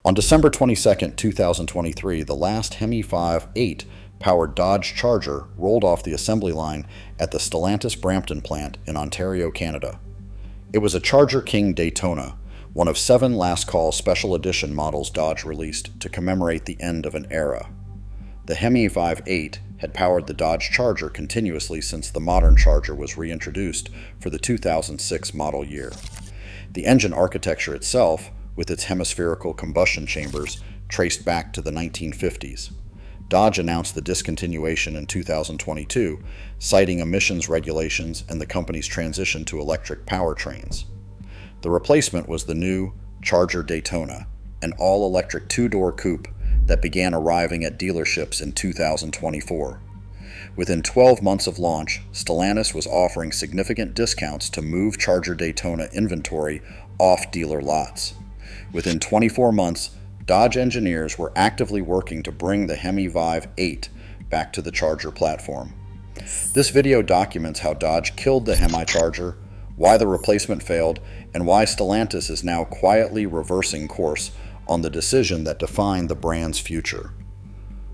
On December 22, 2023, the last Hemi 5.8 powered Dodge Charger rolled off the assembly line at the Stellantis Brampton plant in Ontario, Canada. It was a Charger King Daytona, one of 7 last call special edition models Dodge released to commemorate the end of an era. The Hemi 5.8 had powered the Dodge Charger continuously since the modern Charger was reintroduced for the 2006 model year. The engine architecture itself, with its hemispherical combustion chambers, traced back to the 1950s. Dodge announced the discontinuation in 2022, citing emissions regulations and the company's transition to electric powertrains. The replacement was the new Charger Daytona, an all-electric 2-door coupe that began arriving at dealerships in 2024. Within 12 months of launch, Stellantis was offering significant discounts to move Charger Daytona inventory off dealer lots. Within 24 months, Dodge engineers were actively working to bring the Hemi 5.8 back to the Charger platform. This video documents how Dodge killed the Hemi Charger, why the replacement failed, and why Stellantis is now quietly reversing course on the decision that defined the brand's future.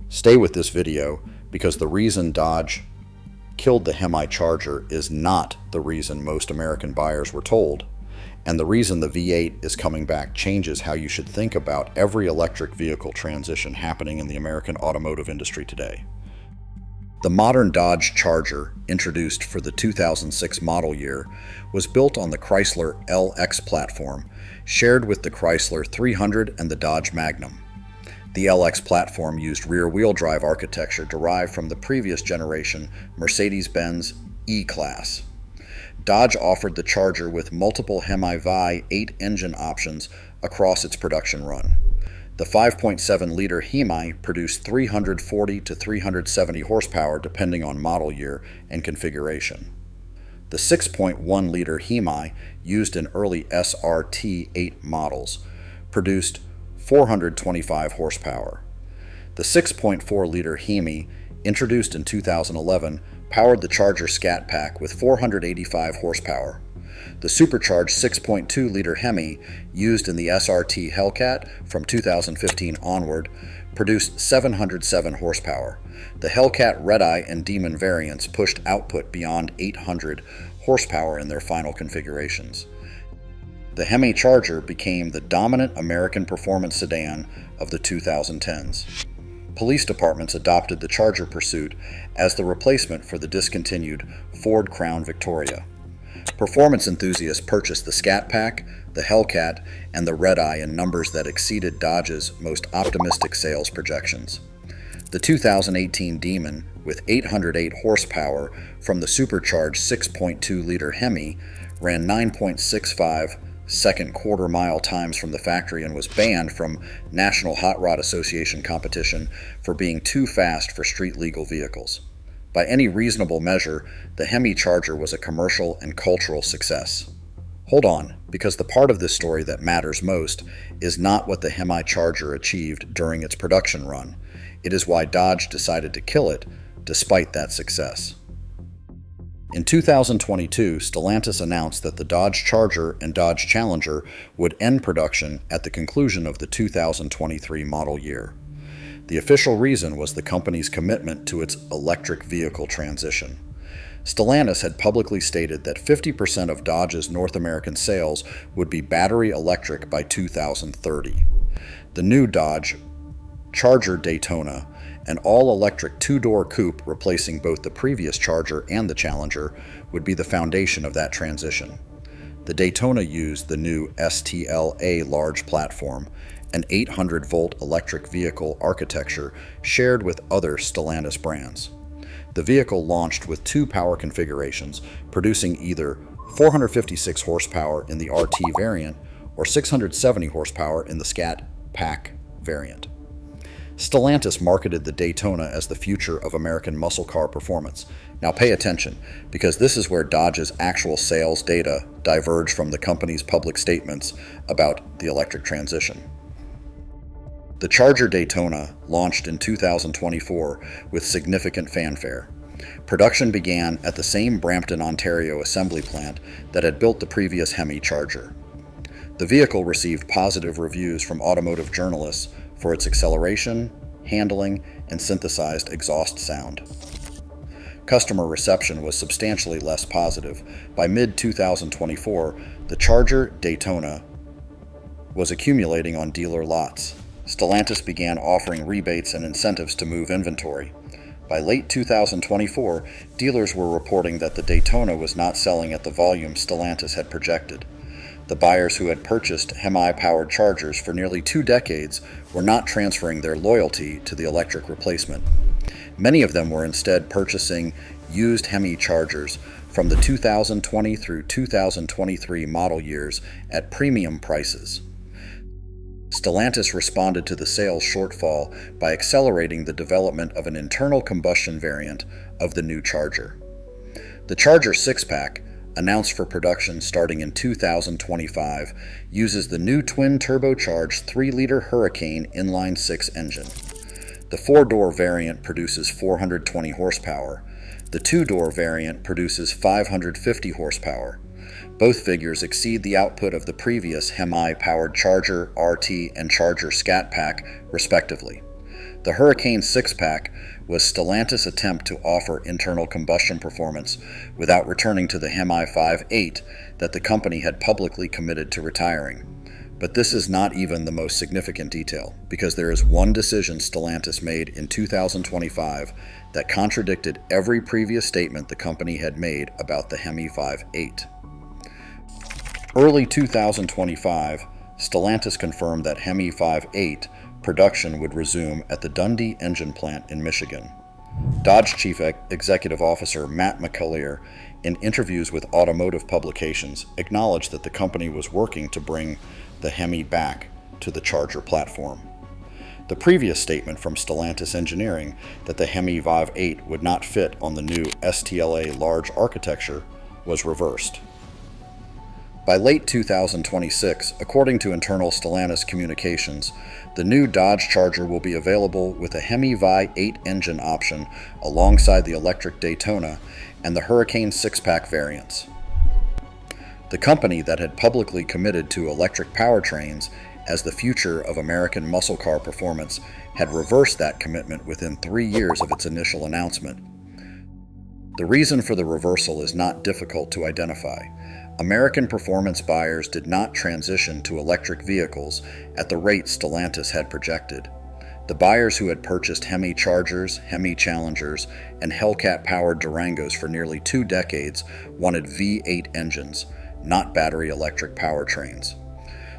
Stay with this video because the reason Dodge killed the Hemi Charger is not the reason most American buyers were told. And the reason the V8 is coming back changes how you should think about every electric vehicle transition happening in the American automotive industry today. The modern Dodge Charger, introduced for the 2006 model year, was built on the Chrysler LX platform, shared with the Chrysler 300 and the Dodge Magnum. The LX platform used rear-wheel drive architecture derived from the previous generation Mercedes-Benz E-Class. Dodge offered the Charger with multiple Hemi 5.8 engine options across its production run. The 5.7-liter Hemi produced 340 to 370 horsepower depending on model year and configuration. The 6.1-liter Hemi, used in early SRT-8 models, produced 425 horsepower. The 6.4-liter Hemi, introduced in 2011, powered the Charger Scat Pack with 485 horsepower. The supercharged 6.2-liter Hemi, used in the SRT Hellcat from 2015 onward, produced 707 horsepower. The Hellcat Red-Eye and Demon variants pushed output beyond 800 horsepower in their final configurations. The Hemi Charger became the dominant American performance sedan of the 2010s. Police departments adopted the Charger Pursuit as the replacement for the discontinued Ford Crown Victoria. Performance enthusiasts purchased the Scat Pack, the Hellcat, and the Red-Eye in numbers that exceeded Dodge's most optimistic sales projections. The 2018 Demon, with 808 horsepower from the supercharged 6.2-liter Hemi, ran 9.65 second quarter-mile times from the factory and was banned from National Hot Rod Association competition for being too fast for street-legal vehicles. By any reasonable measure, the Hemi Charger was a commercial and cultural success. Hold on, because the part of this story that matters most is not what the Hemi Charger achieved during its production run. It is why Dodge decided to kill it, despite that success. In 2022, Stellantis announced that the Dodge Charger and Dodge Challenger would end production at the conclusion of the 2023 model year. The official reason was the company's commitment to its electric vehicle transition. Stellantis had publicly stated that 50% of Dodge's North American sales would be battery electric by 2030. The new Dodge Charger Daytona, an all-electric 2-door coupe replacing both the previous Charger and the Challenger, would be the foundation of that transition. The Daytona used the new STLA large platform, an 800-volt electric vehicle architecture shared with other Stellantis brands. The vehicle launched with 2 power configurations, producing either 456 horsepower in the RT variant or 670 horsepower in the Scat Pack variant. Stellantis marketed the Daytona as the future of American muscle car performance. Now pay attention, because this is where Dodge's actual sales data diverge from the company's public statements about the electric transition. The Charger Daytona launched in 2024 with significant fanfare. Production began at the same Brampton, Ontario assembly plant that had built the previous Hemi Charger. The vehicle received positive reviews from automotive journalists for its acceleration, handling, and synthesized exhaust sound. Customer reception was substantially less positive. By mid-2024, the Charger Daytona was accumulating on dealer lots. Stellantis began offering rebates and incentives to move inventory. By late 2024, dealers were reporting that the Daytona was not selling at the volume Stellantis had projected. The buyers who had purchased Hemi-powered Chargers for nearly 2 decades were not transferring their loyalty to the electric replacement. Many of them were instead purchasing used Hemi Chargers from the 2020 through 2023 model years at premium prices. Stellantis responded to the sales shortfall by accelerating the development of an internal combustion variant of the new Charger. The Charger 6-pack, announced for production starting in 2025, uses the new twin-turbocharged 3-liter Hurricane inline-6 engine. The 4-door variant produces 420 horsepower. The 2-door variant produces 550 horsepower. Both figures exceed the output of the previous Hemi-powered Charger RT and Charger Scat Pack, respectively. The Hurricane 6-pack was Stellantis' attempt to offer internal combustion performance without returning to the Hemi 5.8 that the company had publicly committed to retiring. But this is not even the most significant detail, because there is one decision Stellantis made in 2025 that contradicted every previous statement the company had made about the Hemi 5.8. Early 2025, Stellantis confirmed that Hemi 5.8 production would resume at the Dundee engine plant in Michigan. Dodge Chief Executive Officer Matt McAleer, in interviews with automotive publications, acknowledged that the company was working to bring the Hemi back to the Charger platform. The previous statement from Stellantis Engineering that the Hemi 5.8 would not fit on the new STLA large architecture was reversed. By late 2026, according to internal Stellantis communications, the new Dodge Charger will be available with a Hemi 5.8 engine option alongside the electric Daytona and the Hurricane 6-pack variants. The company that had publicly committed to electric powertrains as the future of American muscle car performance had reversed that commitment within 3 years of its initial announcement. The reason for the reversal is not difficult to identify. American performance buyers did not transition to electric vehicles at the rate Stellantis had projected. The buyers who had purchased Hemi Chargers, Hemi Challengers, and Hellcat-powered Durangos for nearly 2 decades wanted V8 engines, not battery electric powertrains.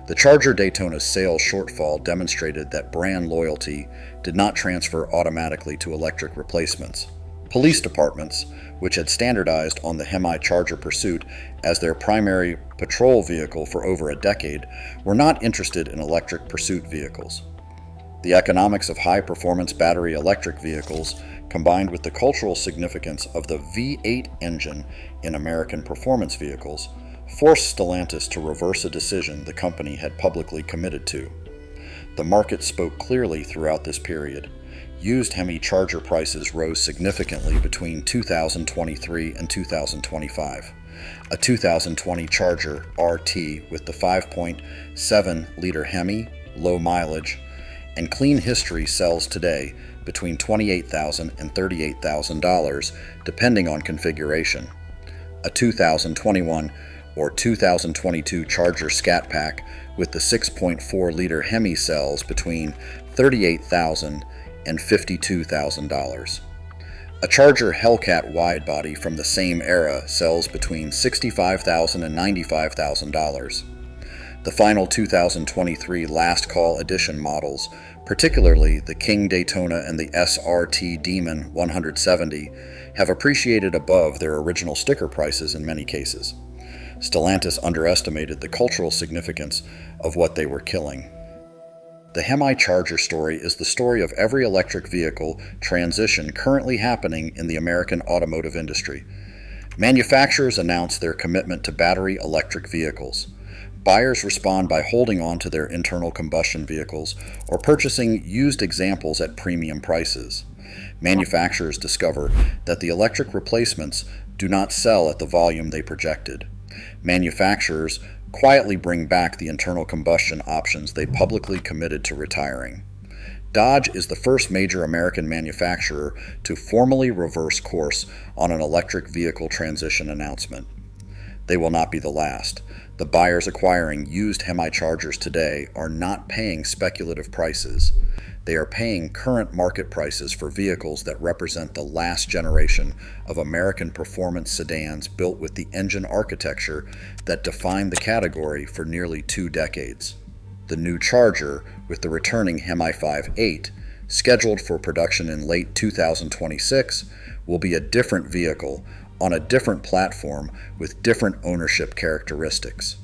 The Charger Daytona's sales shortfall demonstrated that brand loyalty did not transfer automatically to electric replacements. Police departments, which had standardized on the Hemi Charger Pursuit as their primary patrol vehicle for over a decade, were not interested in electric pursuit vehicles. The economics of high-performance battery electric vehicles, combined with the cultural significance of the V8 engine in American performance vehicles, forced Stellantis to reverse a decision the company had publicly committed to. The market spoke clearly throughout this period. Used Hemi Charger prices rose significantly between 2023 and 2025. A 2020 Charger RT with the 5.7-liter Hemi, low mileage, and clean history sells today between $28,000 and $38,000, depending on configuration. A 2021 or 2022 Charger Scat Pack with the 6.4-liter Hemi sells between $38,000 and $52,000. A Charger Hellcat widebody from the same era sells between $65,000 and $95,000. The final 2023 Last Call Edition models, particularly the King Daytona and the SRT Demon 170, have appreciated above their original sticker prices in many cases. Stellantis underestimated the cultural significance of what they were killing. The Hemi Charger story is the story of every electric vehicle transition currently happening in the American automotive industry. Manufacturers announce their commitment to battery electric vehicles. Buyers respond by holding on to their internal combustion vehicles or purchasing used examples at premium prices. Manufacturers discover that the electric replacements do not sell at the volume they projected. Manufacturers quietly bring back the internal combustion options they publicly committed to retiring. Dodge is the first major American manufacturer to formally reverse course on an electric vehicle transition announcement. They will not be the last. The buyers acquiring used Hemi Chargers today are not paying speculative prices. They are paying current market prices for vehicles that represent the last generation of American performance sedans built with the engine architecture that defined the category for nearly 2 decades. The new Charger, with the returning Hemi 5.8, scheduled for production in late 2026, will be a different vehicle on a different platform with different ownership characteristics.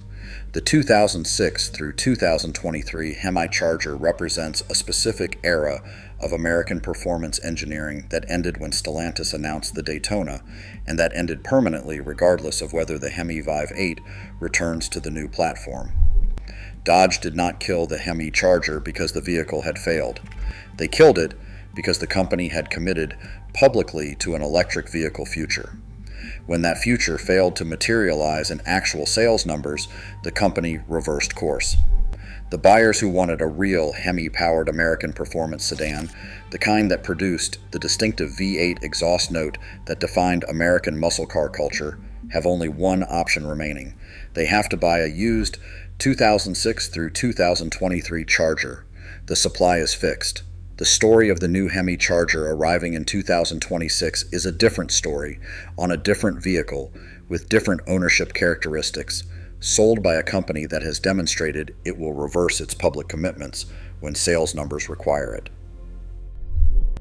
The 2006 through 2023 Hemi Charger represents a specific era of American performance engineering that ended when Stellantis announced the Daytona, and that ended permanently regardless of whether the Hemi 5.8 returns to the new platform. Dodge did not kill the Hemi Charger because the vehicle had failed. They killed it because the company had committed publicly to an electric vehicle future. When that future failed to materialize in actual sales numbers, the company reversed course. The buyers who wanted a real Hemi-powered American performance sedan, the kind that produced the distinctive V8 exhaust note that defined American muscle car culture, have only one option remaining. They have to buy a used 2006 through 2023 Charger. The supply is fixed. The story of the new Hemi Charger arriving in 2026 is a different story, on a different vehicle, with different ownership characteristics, sold by a company that has demonstrated it will reverse its public commitments when sales numbers require it.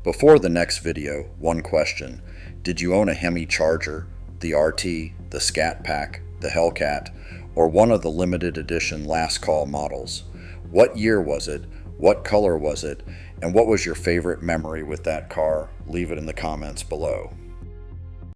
Before the next video, one question. Did you own a Hemi Charger, the RT, the Scat Pack, the Hellcat, or one of the limited edition last call models? What year was it? What color was it? And what was your favorite memory with that car? Leave it in the comments below.